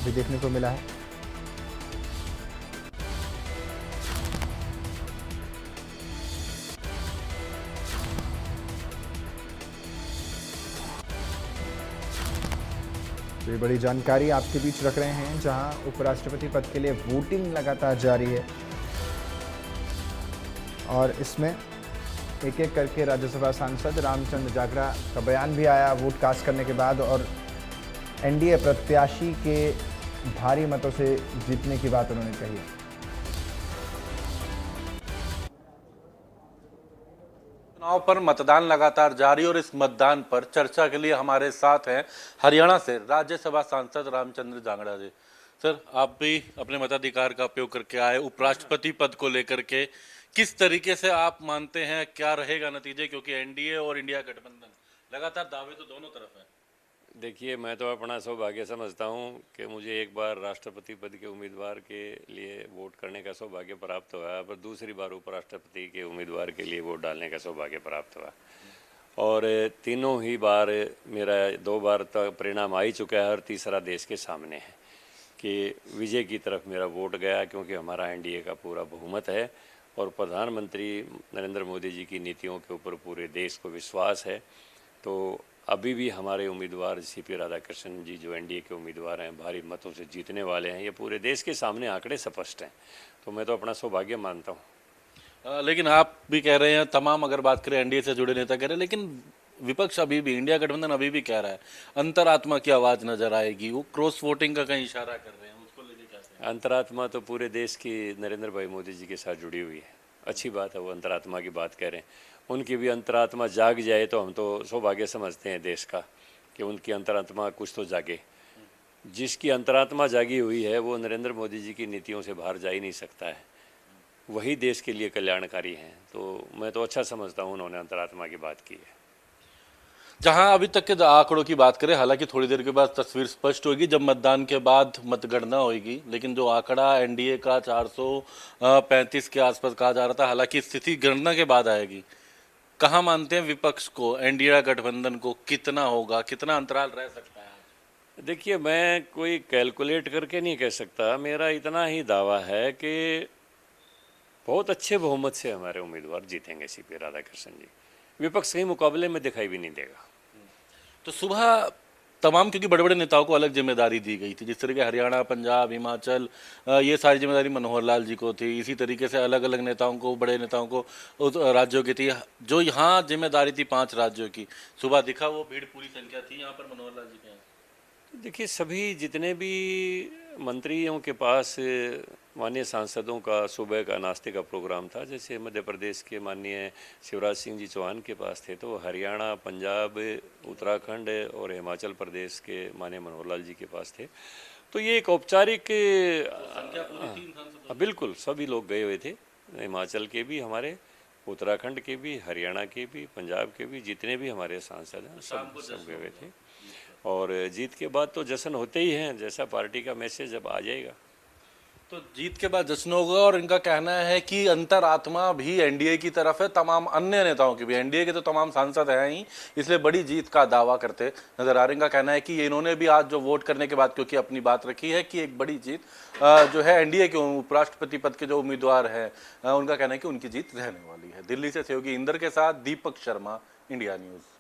भी देखने को मिला है। तो ये बड़ी जानकारी आपके बीच रख रहे हैं, जहां उपराष्ट्रपति पद के लिए वोटिंग लगातार जारी है और इसमें एक एक करके राज्यसभा सांसद रामचंद्र जागरा का बयान भी आया वोट कास्ट करने के बाद, और एनडीए प्रत्याशी के भारी मतों से जीतने की बात उन्होंने कही। चुनाव पर मतदान लगातार जारी, और इस मतदान पर चर्चा के लिए हमारे साथ हैं हरियाणा से राज्यसभा सांसद रामचंद्र जांगड़ा जी। सर, आप भी अपने मताधिकार का उपयोग करके आए उपराष्ट्रपति पद को लेकर के, किस तरीके से आप मानते हैं क्या रहेगा नतीजे, क्योंकि एनडीए और इंडिया गठबंधन लगातार दावे तो दोनों तरफ है। देखिए, मैं तो अपना सौभाग्य समझता हूँ कि मुझे एक बार राष्ट्रपति पद के उम्मीदवार के लिए वोट करने का सौभाग्य प्राप्त हुआ, पर दूसरी बार उपराष्ट्रपति के उम्मीदवार के लिए वोट डालने का सौभाग्य प्राप्त हुआ, और तीनों ही बार मेरा 2 बार तक परिणाम आ ही चुका है और तीसरा देश के सामने है कि विजय की तरफ मेरा वोट गया, क्योंकि हमारा एनडीए का पूरा बहुमत है और प्रधानमंत्री नरेंद्र मोदी जी की नीतियों के ऊपर पूरे देश को विश्वास है। तो अभी भी हमारे उम्मीदवार सीपी राधाकृष्णन जी जो एनडीए के उम्मीदवार हैं, भारी मतों से जीतने वाले हैं। ये पूरे देश के सामने आंकड़े स्पष्ट हैं, तो मैं तो अपना सौभाग्य मानता हूँ। लेकिन आप भी कह रहे हैं, तमाम अगर बात करें एनडीए से जुड़े नेता कह रहे हैं, लेकिन विपक्ष अभी भी, इंडिया गठबंधन अभी भी कह रहा है अंतरात्मा की आवाज नजर आएगी। वो क्रॉस वोटिंग का कहीं इशारा कर रहे हैं, उसको लेके कैसे? अंतरात्मा तो पूरे देश की नरेंद्र भाई मोदी जी के साथ जुड़ी हुई है। अच्छी बात है, वो अंतरात्मा की बात कह रहे हैं। उनकी भी अंतरात्मा जाग जाए तो हम तो सौभाग्य समझते हैं देश का कि उनकी अंतरात्मा कुछ तो जागे। जिसकी अंतरात्मा जागी हुई है वो नरेंद्र मोदी जी की नीतियों से बाहर जा ही नहीं सकता है, वही देश के लिए कल्याणकारी हैं। तो मैं तो अच्छा समझता हूँ उन्होंने अंतरात्मा की बात की है। जहां अभी तक के आंकड़ों की बात करें, हालांकि थोड़ी देर के बाद तस्वीर स्पष्ट होगी जब मतदान के बाद मतगणना होगी, लेकिन जो आंकड़ा एनडीए का 435 के आसपास कहा जा रहा था, हालांकि स्थिति गणना के बाद आएगी। कहाँ मानते हैं विपक्ष को, एनडीए गठबंधन को कितना होगा, कितना अंतराल रह सकता है? देखिए, मैं कोई कैलकुलेट करके नहीं कह सकता, मेरा इतना ही दावा है कि बहुत अच्छे बहुमत से हमारे उम्मीदवार जीतेंगे सीपी राधाकृष्णन जी। विपक्ष के मुकाबले में दिखाई भी नहीं देगा। तो सुबह तमाम, क्योंकि बड़े बड़े नेताओं को अलग जिम्मेदारी दी गई थी, जिस तरह के हरियाणा, पंजाब, हिमाचल, ये सारी जिम्मेदारी मनोहर लाल जी को थी। इसी तरीके से अलग अलग नेताओं को, बड़े नेताओं को उस राज्यों की थी। जो यहाँ जिम्मेदारी थी 5 राज्यों की, सुबह दिखा वो भीड़ पूरी संख्या थी यहाँ पर मनोहर लाल जी के यहाँ। देखिए, सभी जितने भी मंत्रियों के पास माननीय सांसदों का सुबह का नाश्ते का प्रोग्राम था, जैसे मध्य प्रदेश के माननीय शिवराज सिंह जी चौहान के पास थे, तो हरियाणा, पंजाब, उत्तराखंड और हिमाचल प्रदेश के माननीय मनोहर लाल जी के पास थे। तो ये एक औपचारिक बिल्कुल सभी लोग गए हुए थे, हिमाचल के भी हमारे, उत्तराखंड के भी, हरियाणा के भी, पंजाब के भी, जितने भी हमारे सांसद हैं सब गए हुए थे। और जीत के बाद तो जश्न होते ही हैं, जैसा पार्टी का मैसेज अब आ जाएगा। तो जीत के बाद जश्न होगा, और इनका कहना है कि अंतरात्मा भी एनडीए की तरफ है, तमाम अन्य नेताओं की भी। एनडीए के तो तमाम सांसद हैं ही, इसलिए बड़ी जीत का दावा करते नजर आ रहे हैं। इनका कहना है कि इन्होंने भी आज जो वोट करने के बाद, क्योंकि अपनी बात रखी है कि एक बड़ी जीत जो है एनडीए के उपराष्ट्रपति पद के जो उम्मीदवार है, उनका कहना है कि उनकी जीत रहने वाली है। दिल्ली से सहयोगी इंदर के साथ दीपक शर्मा, इंडिया न्यूज।